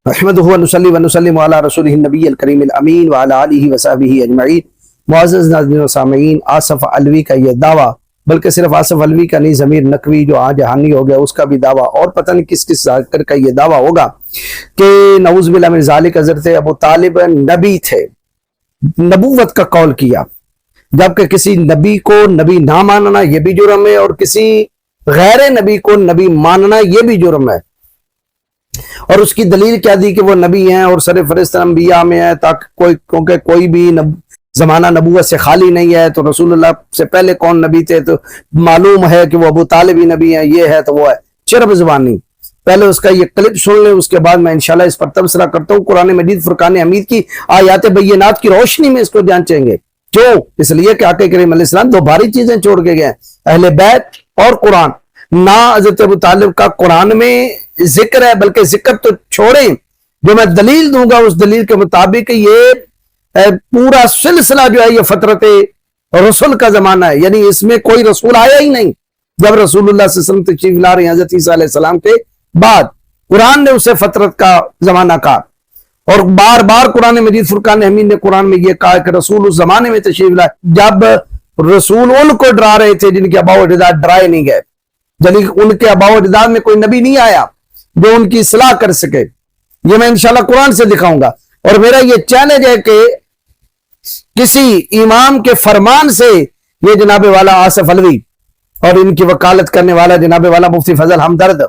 نحمدہ ونصلی ونسلم علی رسولہ النبی الکریم الامین وعلی آلہ وصحبہ اجمعین۔ معزز ناظرین و سامعین، آصف علوی کا یہ دعویٰ، بلکہ صرف آصف علوی کا نہیں، ضمیر نقوی جو آج جہانی ہو گیا اس کا بھی دعویٰ، اور پتہ نہیں کس کس ذاکر کا یہ دعویٰ ہوگا کہ نعوذ باللہ من ذالک حضرت ابو طالب نبی تھے، نبوت کا قول کیا، جبکہ کسی نبی کو نبی نہ ماننا یہ بھی جرم ہے، اور کسی غیر نبی کو نبی ماننا یہ بھی جرم ہے۔ اور اس کی دلیل کیا دی کہ وہ نبی ہیں اور سر فہرست انبیاء میں ہیں، تاکہ کیونکہ کوئی بھی زمانہ نبوت سے خالی نہیں ہے، تو رسول اللہ سے پہلے کون نبی تھے تو معلوم ہے کہ وہ ابو طالب ہی نبی ہیں، یہ ہے تو وہ ہے، چرب زبانی۔ پہلے اس کا یہ کلپ سن لیں، اس کے بعد میں انشاءاللہ اس پر تبصرہ کرتا ہوں۔ قرآن مجید فرقان حمید کی آیات بینات کی روشنی میں اس کو جانچیں گے، کیوں؟ اس لیے کہ آقا کریم علیہ السلام دو بھاری چیزیں چھوڑ کے گئے، اہل بیت اور قرآن۔ نہ حضرت ابو طالب کا قرآن میں ذکر ہے، بلکہ ذکر تو چھوڑیں، جو میں دلیل دوں گا اس دلیل کے مطابق یہ پورا سلسلہ جو ہے یہ فترت رسول کا زمانہ ہے، یعنی اس میں کوئی رسول آیا ہی نہیں۔ جب رسول اللہ صلی اللہ علیہ وسلم تشریف لا رہے ہیں حضرت عیسیٰ علیہ السلام کے بعد، قرآن نے اسے فترت کا زمانہ کہا، اور بار بار قرآن مجید فرقان حمید نے قرآن میں یہ کہا کہ رسول اس زمانے میں تشریف لائے جب رسول ان کو ڈرا رہے تھے جن کے آباء و اجداد ڈرائے نہیں گئے، یعنی ان کے آباء و اجداد میں کوئی نبی نہیں آیا جو ان کی اصلاح کر سکے۔ یہ میں انشاءاللہ قرآن سے دکھاؤں گا، اور میرا یہ چیلنج ہے کہ کسی امام کے فرمان سے یہ جناب والا آصف علوی اور ان کی وکالت کرنے والا جناب والا مفتی فضل ہمدرد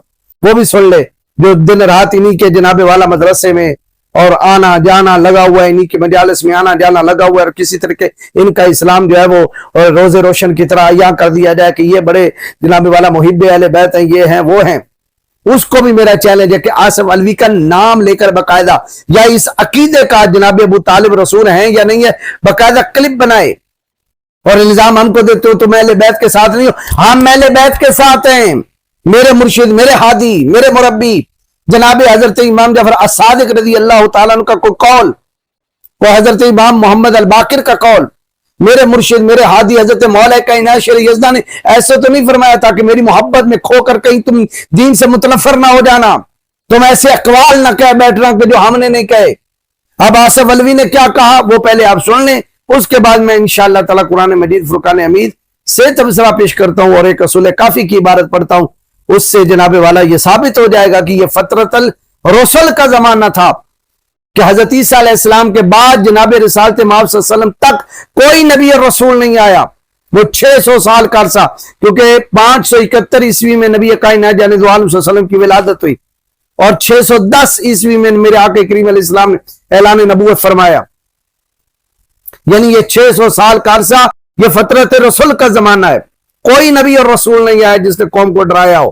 وہ بھی سن لے، جو دن رات انہی کے جناب والا مدرسے میں اور آنا جانا لگا ہوا ہے، انہی کے مجالس میں آنا جانا لگا ہوا ہے، اور کسی طرح کے ان کا اسلام جو ہے وہ روز روشن کی طرح عیاں کر دیا جائے کہ یہ بڑے جناب والا محب اہل بیت ہیں، یہ ہیں وہ ہیں۔ اس کو بھی میرا چیلنج ہے کہ آصف علوی کا نام لے کر باقاعدہ، یا اس عقیدے کا جناب ابو طالب رسول ہیں یا نہیں ہے، باقاعدہ کلپ بنائے اور الزام ہم کو دیتے ہو تم اہل بیت کے ساتھ نہیں ہو۔ ہم اہل بیت کے ساتھ ہیں، میرے مرشد، میرے ہادی، میرے مربی جناب حضرت امام جعفر الصادق رضی اللہ تعالیٰ عنہ کا کوئی قول، وہ حضرت امام محمد الباقر کا قول، میرے مرشد میرے ہادی حضرت مولا کائنات شیر یزدہ نے ایسے تو نہیں فرمایا تھا کہ میری محبت میں کھو کر کہیں تم دین سے متنفر نہ ہو جانا، تم ایسے اقوال نہ کہہ بیٹھنا کہ جو ہم نے نہیں کہے۔ اب آصف علوی نے کیا کہا وہ پہلے آپ سن لیں، اس کے بعد میں انشاءاللہ تعالی قرآن مجید فرقان حمید سے تبصرہ پیش کرتا ہوں، اور ایک اصول کافی کی عبارت پڑھتا ہوں، اس سے جناب والا یہ ثابت ہو جائے گا کہ یہ فترت الرسل کا زمانہ تھا، کہ حضرت عیسیٰ علیہ السلام کے بعد جناب رسالت مآب صلی اللہ علیہ وسلم تک کوئی نبی اور رسول نہیں آیا۔ وہ 600 سال کا عرصہ، کیونکہ 571 عیسوی میں نبی کائنات جان دو عالم صلی اللہ علیہ وسلم کی ولادت ہوئی، اور 610 عیسوی میں میرے آقا کریم علیہ السلام نے اعلان نبوت فرمایا، یعنی یہ 600 سال کا عرصہ یہ فترت رسول کا زمانہ ہے۔ کوئی نبی اور رسول نہیں آیا جس نے قوم کو ڈرایا ہو۔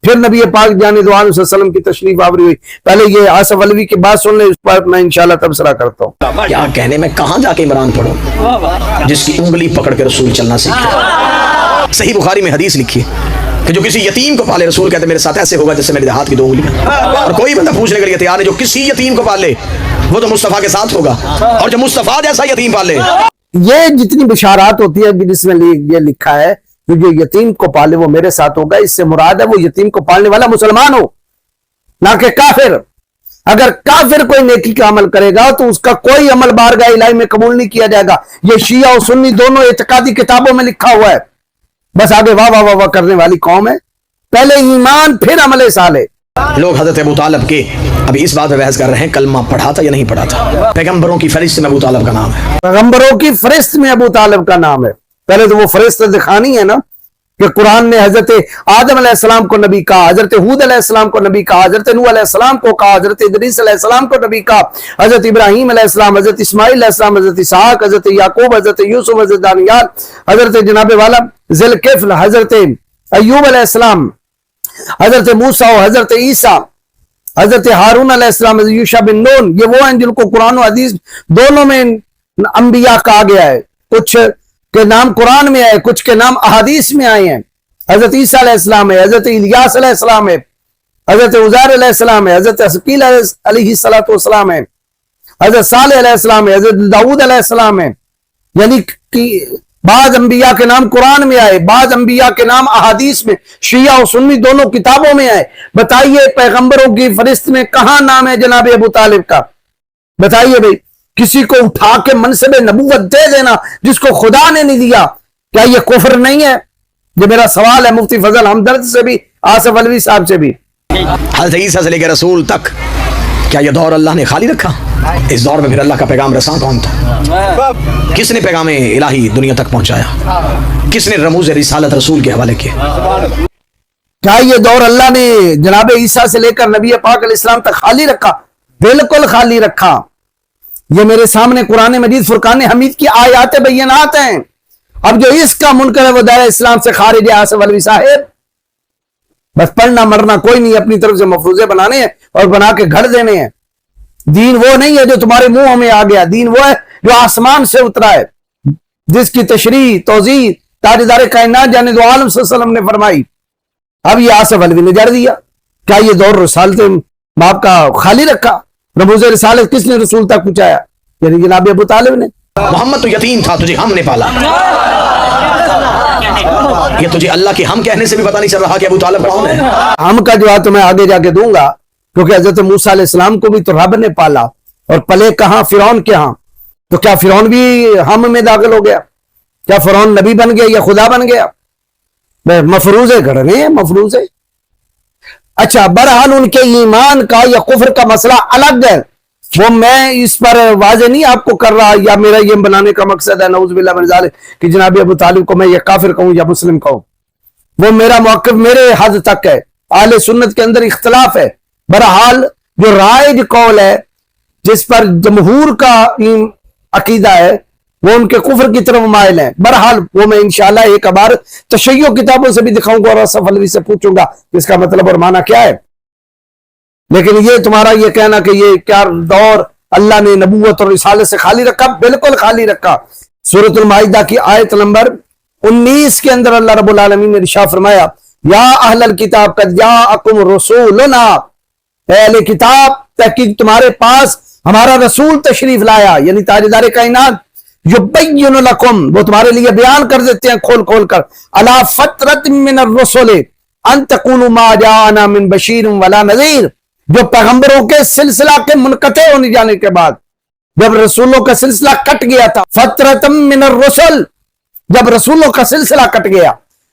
پھر نبی پاک جان دو عالم صلی اللہ علیہ وسلم کی تشریف آوری ہوئی۔ پہلے یہ آصف علوی کی بات سن لیں، اس پر میں انشاءاللہ تبصرہ کرتا ہوں۔ کیا کہنے میں کہاں جا کے عمران پڑھوں جس کی انگلی پکڑ کے رسول چلنا سیکھے۔ صحیح بخاری میں حدیث لکھی ہے کہ جو کسی یتیم کو پالے، رسول کہتے ہیں میرے ساتھ ایسے ہوگا جیسے میرے ہاتھ کی 2 انگلیاں۔ اور کوئی بندہ پوچھنے کے لیے تیار ہے جو کسی یتیم کو پالے وہ تو مصطفیٰ کے ساتھ ہوگا، اور جو مصطفیٰ جیسا یتیم پالے۔ یہ جتنی بشارات ہوتی ہے جس میں یہ لکھا ہے کہ جو یتیم کو پالے وہ میرے ساتھ ہوگا، اس سے مراد ہے وہ یتیم کو پالنے والا مسلمان ہو، نہ کہ کافر۔ اگر کافر کوئی نیکی کا عمل کرے گا تو اس کا کوئی عمل بارگاہ الہی میں قبول نہیں کیا جائے گا۔ یہ شیعہ اور سنی دونوں اعتقادی کتابوں میں لکھا ہوا ہے، بس آگے واہ واہ واہ کرنے والی قوم ہے۔ پہلے ایمان پھر عمل صالح۔ لوگ حضرت ابو طالب کے ابھی اس بات پہ بحث کر رہے ہیں کلمہ پڑھا تھا یا نہیں پڑھا تھا۔ پیغمبروں کی فہرست میں ابو طالب کا نام ہے، پیغمبروں کی فہرست میں ابو طالب کا نام ہے۔ پہلے تو وہ فہرست دکھانی ہے نا، کہ قرآن نے حضرت آدم علیہ السلام کو نبی کہا، حضرت ہود علیہ السلام کو نبی کہا، حضرت نوح علیہ السلام کو کہا، حضرت ادریس علیہ السلام کو نبی کہا، حضرت ابراہیم علیہ السلام، حضرت اسماعیل علیہ السلام، حضرت اسحاق، حضرت یعقوب، حضرت یوسف، حضرت دانیال، حضرت جناب والا ذوالکفل، حضرت ایوب علیہ السلام، حضرت موسیٰ و حضرت عیسیٰ، حضرت ہارون علیہ السلام، حضرت یوشع بن نون، یہ وہ ہیں جن کو قرآن و حدیث دونوں میں انبیاء کہا گیا ہے۔ کچھ کے نام قرآن میں آئے، کچھ کے نام احادیث میں آئے ہیں۔ حضرت عیسیٰ علیہ السلام ہے، حضرت الیاس علیہ السلام ہے، حضرت عزیر علیہ السلام ہے، حضرت حزقیل علیہ السلام ہے، حضرت صالح علیہ السلام ہے، حضرت داؤد علیہ السلام ہے، یعنی کہ بعض انبیاء کے نام قرآن میں آئے، بعض انبیاء کے نام احادیث میں، شیعہ اور سنی دونوں کتابوں میں آئے. بتائیے پیغمبروں کی فہرست میں کہاں نام ہے جناب ابو طالب کا؟ بتائیے بھئی. کسی کو اٹھا کے منصب نبوت دے دینا جس کو خدا نے نہیں دیا، کیا یہ کفر نہیں ہے؟ یہ میرا سوال ہے مفتی فضل ہمدرد سے بھی، آصف علوی صاحب سے بھی. حضرت عیسیٰ سے لے کے رسول تک کیا یہ دور اللہ نے خالی رکھا؟ اس دور میں پھر اللہ کا پیغام رساں کون تھا؟ کس نے پیغام الہی دنیا تک پہنچایا؟ کس نے رموز رسالت رسول کے حوالے کیا؟ کیا یہ دور اللہ نے جناب عیسیٰ سے لے کر نبی پاک علیہ السلام تک خالی رکھا؟ بالکل خالی رکھا. یہ میرے سامنے قرآن مجید فرقان حمید کی آیات بینات ہیں. اب جو اس کا منکر ہے وہ دائرہ اسلام سے خارج ہے. آصف علوی صاحب بس پڑھنا مرنا کوئی نہیں، اپنی طرف سے مفروضے بنانے ہیں اور بنا کے گھڑ دینے ہیں. دین وہ نہیں ہے جو تمہارے منہ میں آ گیا، دین وہ ہے جو آسمان سے اترا ہے، جس کی تشریح توضیح تاجدار کائنات جانے دو عالم صلی اللہ علیہ وسلم نے فرمائی. اب یہ آصف علوی نے جڑ دیا. کیا یہ دور رسالت باپ کا خالی رکھا؟ رموز رسالت کس نے رسول تک پہنچایا؟ یعنی جناب ابو طالب نے. محمد تو یتیم تھا، تجھے ہم نے پالا. یہ تجھے اللہ کے ہم کہنے سے بھی پتہ نہیں چل رہا کہ ابو طالب کون ہے. ہم کا جواب تو میں آگے جا کے دوں گا، کیونکہ حضرت موسیٰ علیہ السلام کو بھی تو رب نے پالا، اور پلے کہاں؟ فرعون کے ہاں. تو کیا فرعون بھی ہم میں داخل ہو گیا؟ کیا فرعون نبی بن گیا یا خدا بن گیا؟ مفروضے گھڑنے ہیں، مفروضے. اچھا بہرحال ان کے ایمان کا یا کفر کا مسئلہ الگ ہے، وہ میں اس پر واضح نہیں آپ کو کر رہا، یا میرا یہ بنانے کا مقصد ہے نعوذ باللہ من ذالک کہ جناب ابو طالب کو میں یہ کافر کہوں یا مسلم کہوں. وہ میرا موقف میرے حد تک ہے. اہل سنت کے اندر اختلاف ہے. بہرحال جو رائج قول ہے جس پر جمہور کا عقیدہ ہے وہ ان کے کفر کی طرف مائل ہیں. بہرحال وہ میں انشاءاللہ ایک بار تشیع کتابوں سے بھی دکھاؤں گا اور آصف علوی سے پوچھوں گا اس کا مطلب اور معنی کیا ہے. لیکن یہ تمہارا یہ کہنا کہ یہ کیا دور اللہ نے نبوت اور رسالت سے خالی رکھا؟ بالکل خالی رکھا. سورۃ المائدہ کی آیت نمبر 19 کے اندر اللہ رب العالمین نے ارشاد فرمایا یا اہل الکتاب قد جاءکم رسولنا، اے اہل کتاب تحقیق تمہارے پاس ہمارا رسول تشریف لایا، یعنی تاجدار کائنات. یبین لکم، وہ تمہارے لیے بیان کر دیتے ہیں کھول کھول کر، علی فترۃ من الرسل ان تقولوا ما جاءنا من بشیر ولا نذیر، جو پیغمبروں کے سلسلہ کے منقطع ہونے جانے کے بعد، جب رسولوں کا سلسلہ کٹ گیا تھا، فترۃ من الرسل، جب رسولوں کا سلسلہ کٹ گیا،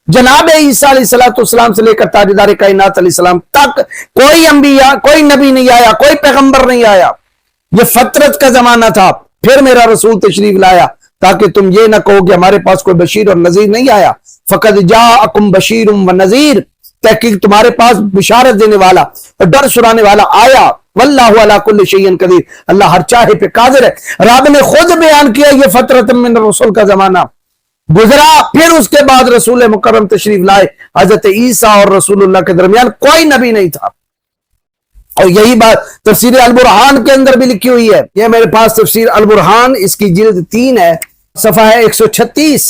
جناب عیسیٰ علیہ السلام سے لے کر تاجدار کائنات علیہ السلام تک کوئی انبیاء کوئی نبی نہیں آیا، کوئی پیغمبر نہیں آیا. یہ فترت کا زمانہ تھا. پھر میرا رسول تشریف لایا تاکہ تم یہ نہ کہو کہ ہمارے پاس کوئی بشیر اور نذیر نہیں آیا. فقد جاءکم بشیر و نذیر، تحقیق تمہارے پاس بشارت دینے والا اور ڈر سنانے والا آیا. واللہ علی کل شیء قدیر، اللہ ہر چاہے پہ قادر ہے. رب نے خود بیان کیا یہ فترۃ من الرسل کا زمانہ گزرا. پھر اس کے بعد رسول مکرم تشریف لائے. حضرت عیسیٰ اور رسول اللہ کے درمیان کوئی نبی نہیں تھا. اور یہی بات تفسیر البرہان کے اندر بھی لکھی ہوئی ہے. یہ میرے پاس تفسیر البرہان، اس کی جلد 3 ہے، صفحہ ہے 136.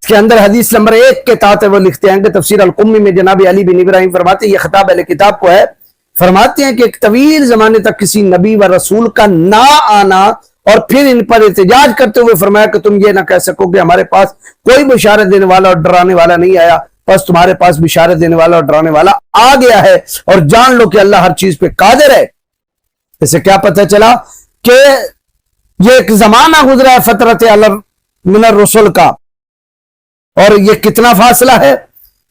اس کے اندر حدیث نمبر 1 کے تحت وہ لکھتے ہیں کہ تفسیر القمی میں جناب علی بن ابراہیم فرماتے ہیں، یہ خطاب اہل کتاب کو ہے، فرماتے ہیں کہ ایک طویل زمانے تک کسی نبی و رسول کا نہ آنا اور پھر ان پر احتجاج کرتے ہوئے فرمایا کہ تم یہ نہ کہہ سکو کہ ہمارے پاس کوئی بشارت دینے والا اور ڈرانے والا نہیں آیا، بس تمہارے پاس بشارت دینے والا اور ڈرانے والا آ گیا ہے، اور جان لو کہ اللہ ہر چیز پہ قادر ہے. اس سے کیا پتہ چلا کہ یہ ایک زمانہ گزرا ہے فترت من الرسل کا، اور یہ کتنا فاصلہ ہے.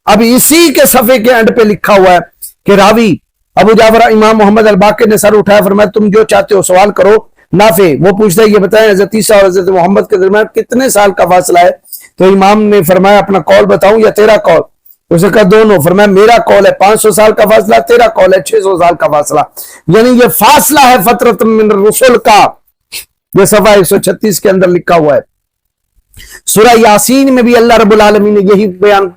اب اسی کے صفحے کے اینڈ پہ لکھا ہوا ہے کہ راوی ابو جعفر امام محمد الباقر نے سر اٹھایا، فرمایا تم جو چاہتے ہو سوال کرو. نافع وہ پوچھتا ہے یہ بتائیں حضرت عیسیٰ اور حضرت محمد کے درمیان کتنے سال کا فاصلہ ہے؟ تو امام نے فرمایا اپنا قول بتاؤں یا تیرا قول؟ اس نے کہا دونوں. فرمایا میرا قول ہے 500 سال کا فاصلہ، تیرا قول ہے 600 سال کا فاصلہ. یعنی یہ فاصلہ ہے فترۃ من الرسل کا. یہ صفحہ 136 کے اندر لکھا ہوا ہے. سورہ یاسین میں بھی اللہ رب العالمین نے یہی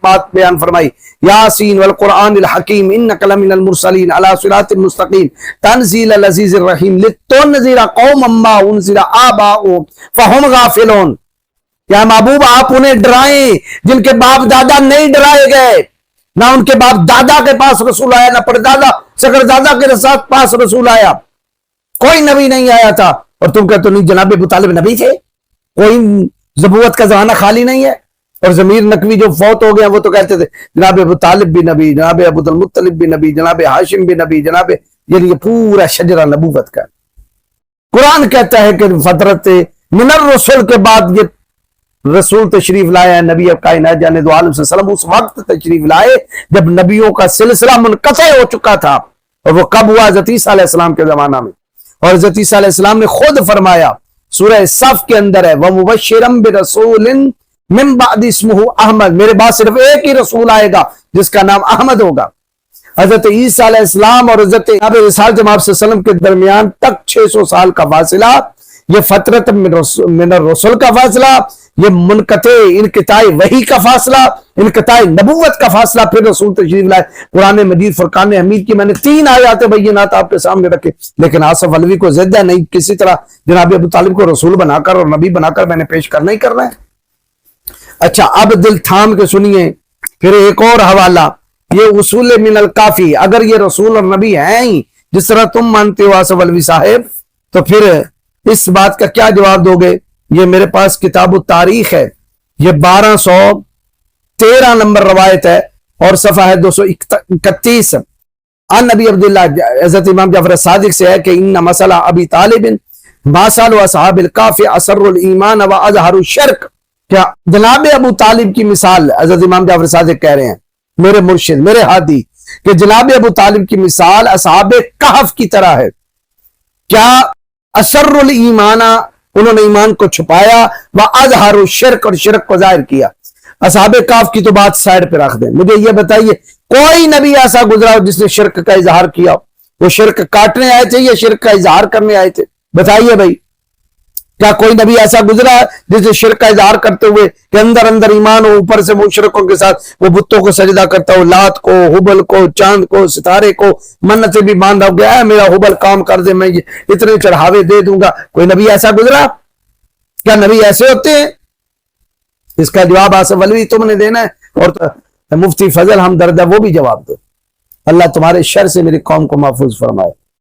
بات بیان فرمائی، یاسین والقرآن الحکیم انک لمن المرسلین علی صراط مستقیم تنزیل العزیز الرحیم لتنذر قوما ما انذر آباؤہم فہم غافلون. یا محبوب آپ انہیں ڈرائیں جن کے باپ دادا نہیں ڈرائے گئے، نہ ان کے باپ دادا کے پاس رسول آیا، نہ پردادا سکردادا کے پاس رسول آیا، کوئی نبی نہیں آیا تھا. اور تم کہتے نہیں جناب ابو طالب نبی تھے، کوئی نبوت کا زمانہ خالی نہیں ہے. اور ضمیر نقوی جو فوت ہو گیا وہ تو کہتے تھے جناب ابو طالب بھی نبی، جناب ابو المطلب بھی نبی، جناب ہاشم بھی نبی، جناب یعنی یہ پورا شجرہ نبوت کا۔ قرآن کہتا ہے کہ فترت من الرسول کے بعد یہ رسول تشریف لائے ہیں، نبی کائنات جانے دو عالم صلی اللہ علیہ وسلم اس وقت تشریف لائے جب نبیوں کا سلسلہ منقطع ہو چکا تھا۔ اور وہ کب ہوا؟ حضرت عیسیٰ علیہ السلام کے زمانہ میں۔ اور حضرت عیسیٰ علیہ السلام نے خود فرمایا، سورہ صف کے اندر ہے، وَمُبَشِّرًا بِرَسُولٍ من بعد اسمہ احمد، میرے بعد صرف ایک ہی رسول آئے گا جس کا نام احمد ہوگا۔ حضرت عیسیٰ علیہ السلام اور حضرت رسالت جناب صلی اللہ علیہ وسلم کے درمیان تک 600 سال کا فاصلہ، یہ فترت من الرسول کا فاصلہ، یہ منقطع انقطاع وحی کا فاصلہ، انقطاع نبوت کا فاصلہ، پھر رسول تشریف لائے۔ قرآن مجید فرقان حمید کی میں نے 3 آیات بینات آپ کے سامنے رکھے، لیکن آصف علوی کو زدہ نہیں کسی طرح جناب ابو طالب کو رسول بنا کر اور نبی بنا کر میں نے پیش کرنا ہی کرنا ہے۔ اچھا اب دل تھام کے سنیے پھر ایک اور حوالہ، یہ اصول من الکافی، اگر یہ رسول اور نبی ہیں ہی جس طرح تم مانتے ہو آصف علوی صاحب، تو پھر اس بات کا کیا جواب دو گے؟ یہ میرے پاس کتاب التاریخ ہے، یہ 1213 نمبر روایت ہے اور صفحہ ہے 231۔ عن نبی عبداللہ حضرت امام جعفر صادق سے ہے کہ ان مسئلہ ابی طالب ماسال و اصحاب الکافی اسر الایمان و اظہر الشرک، کیا جناب ابو طالب کی مثال حضرت امام جعفر صادق کہہ رہے ہیں، میرے مرشد میرے ہادی، کہ جناب ابو طالب کی مثال اصحاب کہف کی طرح ہے۔ کیا اسر الایمان، انہوں نے ایمان کو چھپایا، واظہر الشرک، اور شرک کو ظاہر کیا۔ اصحاب کہف کی تو بات سائڈ پہ رکھ دیں، مجھے یہ بتائیے کوئی نبی ایسا گزرا ہو جس نے شرک کا اظہار کیا؟ وہ شرک کاٹنے آئے تھے یا شرک کا اظہار کرنے آئے تھے؟ بتائیے بھائی، کیا کوئی نبی ایسا گزرا جس نے شرک کا اظہار کرتے ہوئے کہ اندر اندر ایمان ہو، اوپر سے مشرکوں کے ساتھ وہ بتوں کو سجدہ کرتا ہو، لات کو، حبل کو، چاند کو، ستارے کو منتیں بھی باندھا ہو گیا ہے میرا حبل کام کر دے میں اتنے چڑھاوے دے دوں گا؟ کوئی نبی ایسا گزرا؟ کیا نبی ایسے ہوتے ہیں؟ اس کا جواب آصف علوی تم نے دینا ہے، اور مفتی فضل ہمدرد وہ بھی جواب دو۔ اللہ تمہارے شر سے میری قوم کو محفوظ فرمائے۔